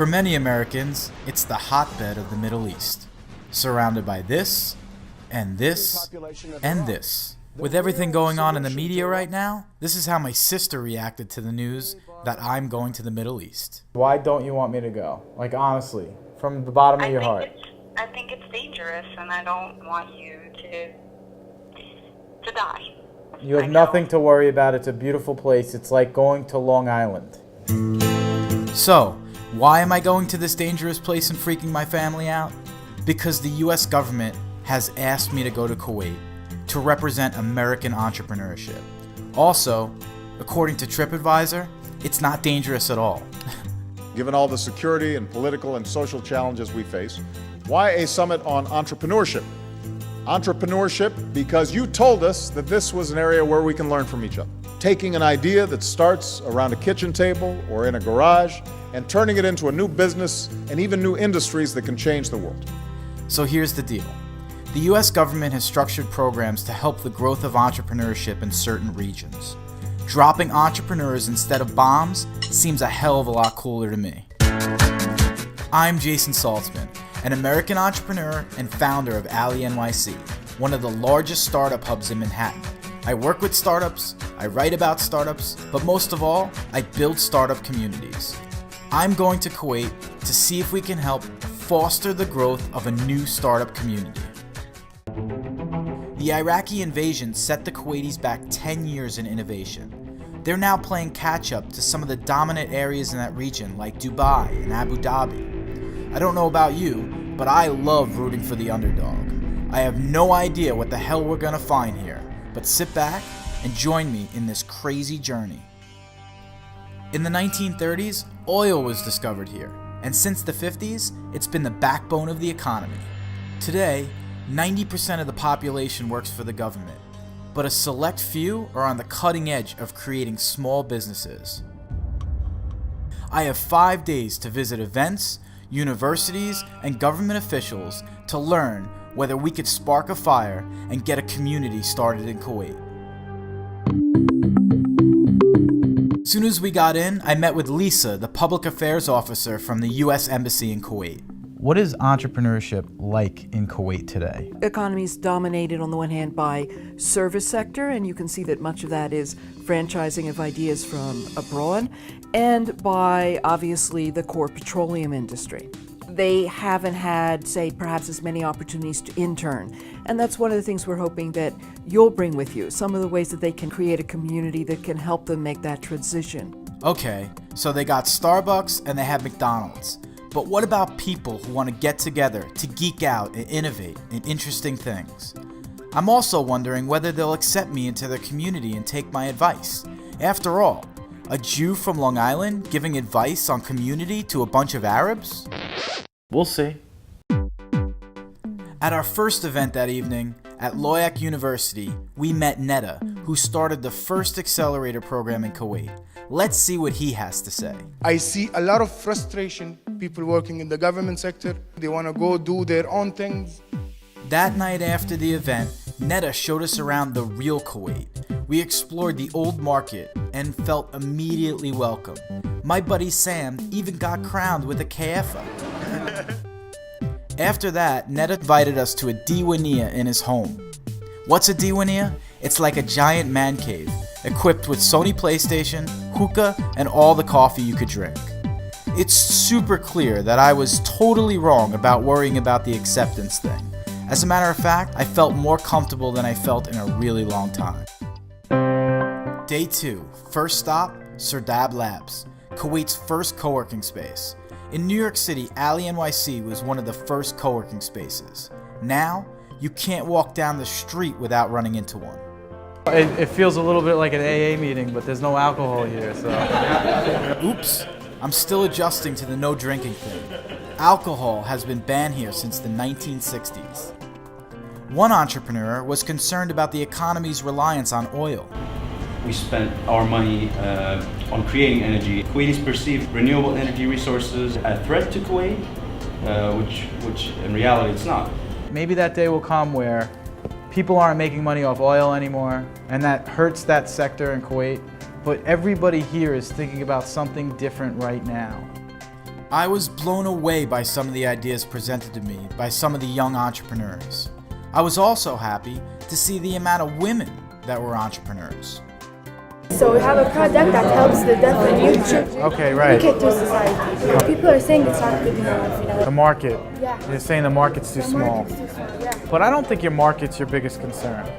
For many Americans, it's the hotbed of the Middle East, surrounded by this, and this, and this. With everything going on in the media right now, this is how my sister reacted to the news that I'm going to the Middle East. Why don't you want me to go? Like, honestly, from the bottom of your heart. I think it's dangerous, and I don't want you to die. You have nothing to worry about. It's a beautiful place. It's like going to Long Island. So, why am I going to this dangerous place and freaking my family out? Because the US government has asked me to go to Kuwait to represent American entrepreneurship. Also, according to TripAdvisor, it's not dangerous at all. Given all the security and political and social challenges we face, why a summit on entrepreneurship? Entrepreneurship because you told us that this was an area where we can learn from each other. Taking an idea that starts around a kitchen table or in a garage and turning it into a new business and even new industries that can change the world. So here's the deal. The US government has structured programs to help the growth of entrepreneurship in certain regions. Dropping entrepreneurs instead of bombs seems a hell of a lot cooler to me. I'm Jason SALTZMAN, an American entrepreneur and founder of AlleyNYC, one of the largest startup hubs in Manhattan. I work with startups, I write about startups, but most of all, I build startup communities. I'm going to Kuwait to see if we can help foster the growth of a new startup community. The Iraqi invasion set the Kuwaitis back 10 years in innovation. They're now playing catch-up to some of the dominant areas in that region like Dubai and Abu Dhabi. I don't know about you, but I love rooting for the underdog. I have no idea what the hell we're gonna find here, but sit back and join me in this crazy journey. In the 1930s, oil was discovered here, and since the 50s, it's been the backbone of the economy. Today, 90% of the population works for the government, but a select few are on the cutting edge of creating small businesses. I have 5 days to visit events, universities, and government officials to learn whether we could spark a fire and get a community started in Kuwait. As soon as we got in, I met with Lisa, the public affairs officer from the US Embassy in Kuwait. What is entrepreneurship like in Kuwait today? The economy is dominated on the one hand by service sector, and you can see that much of that is franchising of ideas from abroad, and by obviously the core petroleum industry. They haven't had, say, perhaps as many opportunities to intern, and that's one of the things we're hoping that you'll bring with you, some of the ways that they can create a community that can help them make that transition. Okay, so they got Starbucks and they have McDonald's. But what about people who want to get together to geek out and innovate in interesting things? I'm also wondering whether they'll accept me into their community and take my advice. After all, a Jew from Long Island giving advice on community to a bunch of Arabs? We'll see. At our first event that evening, at AlleyNYC University, we met Netta, who started the first accelerator program in Kuwait. Let's see what he has to say. I see a lot of frustration, people working in the government sector. They want to go do their own things. That night after the event, Netta showed us around the real Kuwait. We explored the old market and felt immediately welcome. My buddy Sam even got crowned with a kefa. After that, Netta invited us to a diwania in his home. What's a diwania? It's like a giant man cave, equipped with Sony PlayStation, hookah, and all the coffee you could drink. It's super clear that I was totally wrong about worrying about the acceptance thing. As a matter of fact, I felt more comfortable than I felt in a really long time. Day 2, first stop, Sardab Labs, Kuwait's first co-working space. In New York City, AlleyNYC was one of the first co-working spaces. Now, you can't walk down the street without running into one. It feels a little bit like an AA meeting, but there's no alcohol here, so. Oops, I'm still adjusting to the no drinking thing. Alcohol has been banned here since the 1960s. One entrepreneur was concerned about the economy's reliance on oil. We spent our money on creating energy. Kuwaitis perceive renewable energy resources a threat to Kuwait, which in reality it's not. Maybe that day will come where people aren't making money off oil anymore, and that hurts that sector in Kuwait, but everybody here is thinking about something different right now. I was blown away by some of the ideas presented to me by some of the young entrepreneurs. I was also happy to see the amount of women that were entrepreneurs. So we have a product that helps the deaf and mute children Okay, right. communicate to society. People are saying it's not good enough, you know. The market. Yeah. You're saying the market's too The small. market's too small, yeah. But I don't think your market's your biggest concern.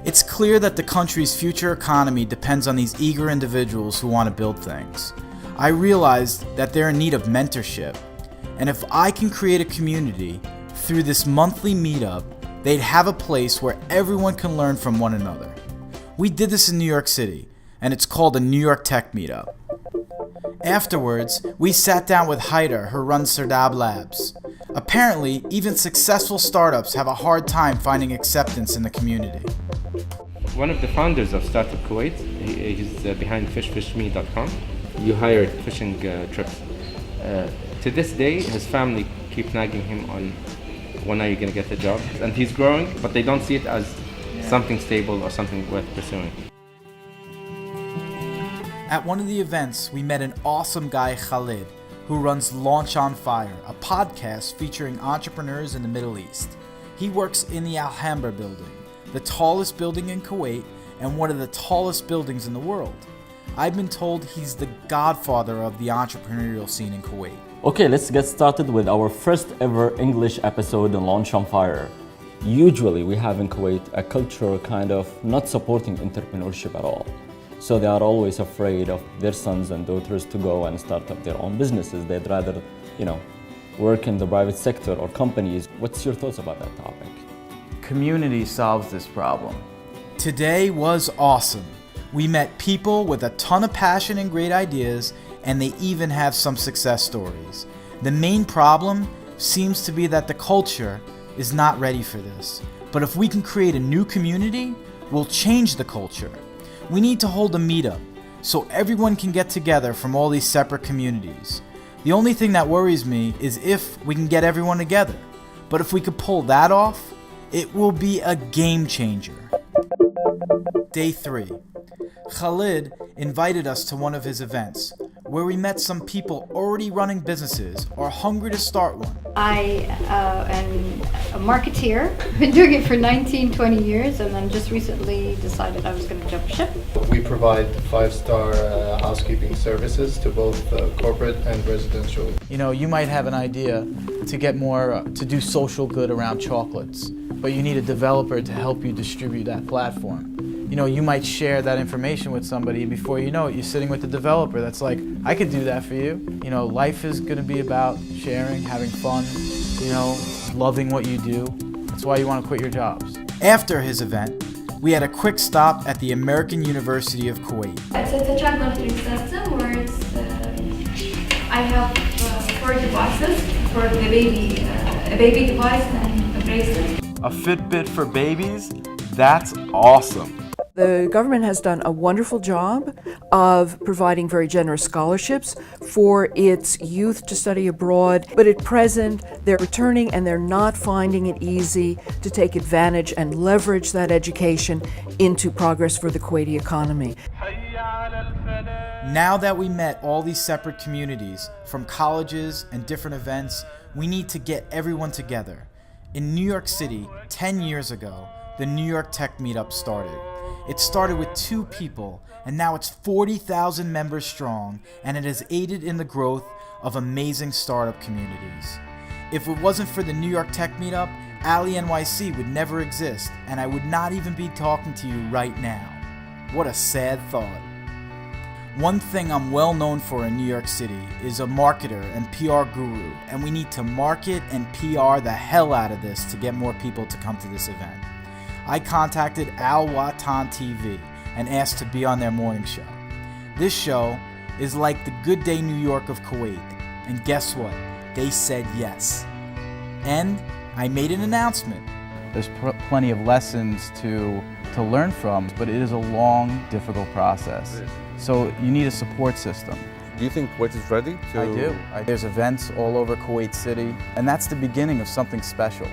It's clear that the country's future economy depends on these eager individuals who want to build things. I realized that they're in need of mentorship, and if I can create a community through this monthly meetup, they'd have a place where everyone can learn from one another. We did this in New York City, and it's called a New York Tech Meetup. Afterwards, we sat down with Haider, who runs Sardab Labs. Apparently, even successful startups have a hard time finding acceptance in the community. One of the founders of Startup Kuwait, he's behind fishfishme.com. You hired fishing trips. To this day, his family keep nagging him on when are you going to get the job. And he's growing, but they don't see it as something stable or something worth pursuing. At one of the events, we met an awesome guy, Khalid, who runs Launch on Fire, a podcast featuring entrepreneurs in the Middle East. He works in the Alhambra building, the tallest building in Kuwait and one of the tallest buildings in the world. I've been told he's the godfather of the entrepreneurial scene in Kuwait. Okay, let's get started with our first ever English episode on Launch on Fire. Usually we have in Kuwait a culture kind of not supporting entrepreneurship at all. So they are always afraid of their sons and daughters to go and start up their own businesses. They'd rather, work in the private sector or companies. What's your thoughts about that topic? Community solves this problem. Today was awesome. We met people with a ton of passion and great ideas, and they even have some success stories. The main problem seems to be that the culture is not ready for this. But if we can create a new community, we'll change the culture. We need to hold a meetup so everyone can get together from all these separate communities. The only thing that worries me is if we can get everyone together. But if we could pull that off, it will be a game changer. Day 3. Khalid invited us to one of his events, where we met some people already running businesses or hungry to start one. I am a marketeer, been doing it for 19-20 years, and then just recently decided I was going to jump ship. We provide 5-star housekeeping services to both corporate and residential. You might have an idea to get more, to do social good around chocolates, but you need a developer to help you distribute that platform. You might share that information with somebody, and before you know it, you're sitting with the developer that's like, I could do that for you. Life is going to be about sharing, having fun, loving what you do. That's why you want to quit your jobs. After his event, we had a quick stop at the American University of Kuwait. It's a child monitoring system where I have 4 devices for the baby, a baby device and a bracelet. A Fitbit for babies? That's awesome. The government has done a wonderful job of providing very generous scholarships for its youth to study abroad, but at present they're returning and they're not finding it easy to take advantage and leverage that education into progress for the Kuwaiti economy. Now that we met all these separate communities from colleges and different events, we need to get everyone together. In New York City, 10 years ago, the New York Tech Meetup started. It started with 2 people, and now it's 40,000 members strong, and it has aided in the growth of amazing startup communities. If it wasn't for the New York Tech Meetup, AlleyNYC would never exist, and I would not even be talking to you right now. What a sad thought. One thing I'm well known for in New York City is a marketer and PR guru, and we need to market and PR the hell out of this to get more people to come to this event. I contacted Al Watan TV and asked to be on their morning show. This show is like the Good Day New York of Kuwait, and guess what? They said yes. And I made an announcement. There's plenty of lessons to learn from, but it is a long, difficult process. So you need a support system. Do you think Kuwait is ready to... I do. There's events all over Kuwait City, and that's the beginning of something special.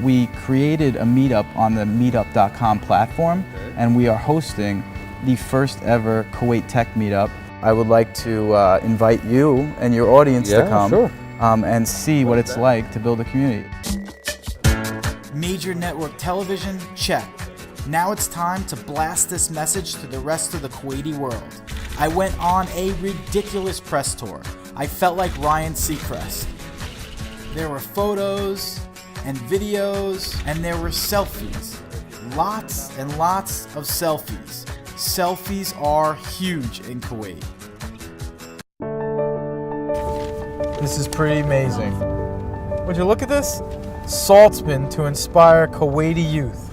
We created a meetup on the meetup.com platform, and we are hosting the first ever Kuwait Tech Meetup I would like to invite you and your audience to come and see what it's like to build a community. Major network television? Check. Now it's time to blast this message to the rest of the Kuwaiti world. I went on a ridiculous press tour. I felt like Ryan Seacrest. There were photos and videos, and there were selfies. Lots and lots of selfies. Selfies are huge in Kuwait. This is pretty amazing. Would you look at this? SALTZMAN to inspire Kuwaiti youth.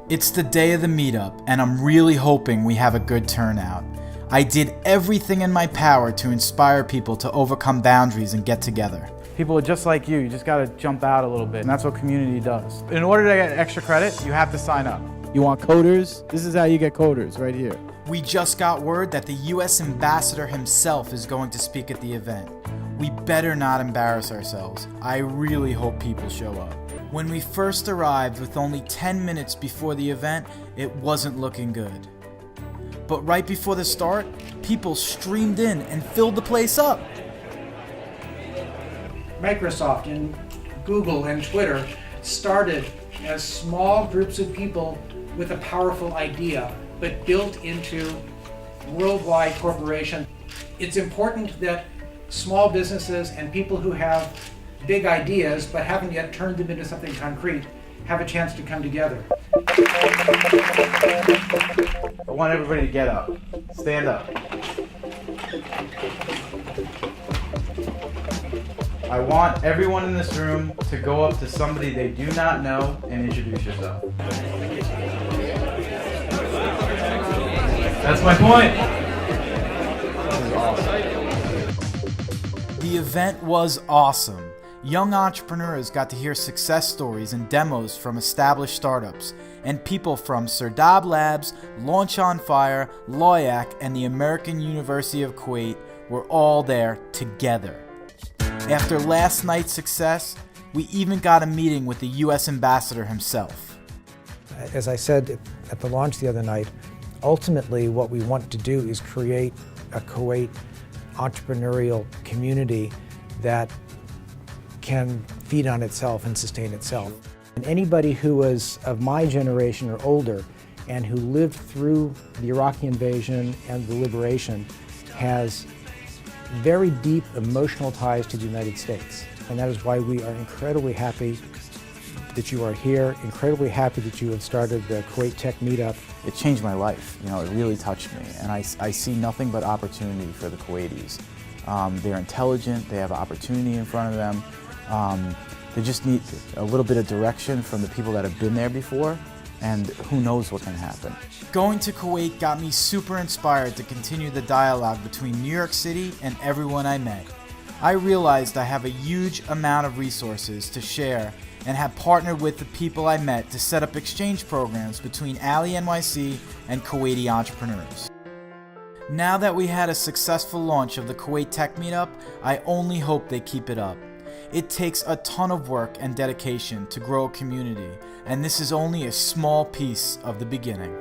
It's the day of the meetup, and I'm really hoping we have a good turnout. I did everything in my power to inspire people to overcome boundaries and get together. People are just like you just gotta jump out a little bit, and that's what community does. In order to get extra credit, you have to sign up. You want coders? This is how you get coders, right here. We just got word that the US ambassador himself is going to speak at the event. We better not embarrass ourselves. I really hope people show up. When we first arrived with only 10 minutes before the event, it wasn't looking good. But right before the start, people streamed in and filled the place up. Microsoft and Google and Twitter started as small groups of people with a powerful idea, but built into worldwide corporation. It's important that small businesses and people who have big ideas but haven't yet turned them into something concrete have a chance to come together. I want everybody to get up. Stand up. I want everyone in this room to go up to somebody they do not know and introduce yourself. That's my point. This is awesome. The event was awesome. Young entrepreneurs got to hear success stories and demos from established startups, and people from Serdab Labs, Launch on Fire, AlleyNYC, and the American University of Kuwait were all there together. After last night's success, we even got a meeting with the US ambassador himself. As I said at the launch the other night, ultimately what we want to do is create a Kuwait entrepreneurial community that can feed on itself and sustain itself. And anybody who was of my generation or older and who lived through the Iraqi invasion and the liberation has very deep emotional ties to the United States. And that is why we are incredibly happy that you are here, incredibly happy that you have started the Kuwait Tech Meetup. It changed my life. You know, it really touched me, and I see nothing but opportunity for the Kuwaitis. They're intelligent, they have opportunity in front of them. They just need a little bit of direction from the people that have been there before, and who knows what can happen. Going to Kuwait got me super inspired to continue the dialogue between New York City and everyone I met. I realized I have a huge amount of resources to share and have partnered with the people I met to set up exchange programs between AlleyNYC and Kuwaiti entrepreneurs. Now that we had a successful launch of the Kuwait Tech Meetup, I only hope they keep it up. It takes a ton of work and dedication to grow a community, and this is only a small piece of the beginning.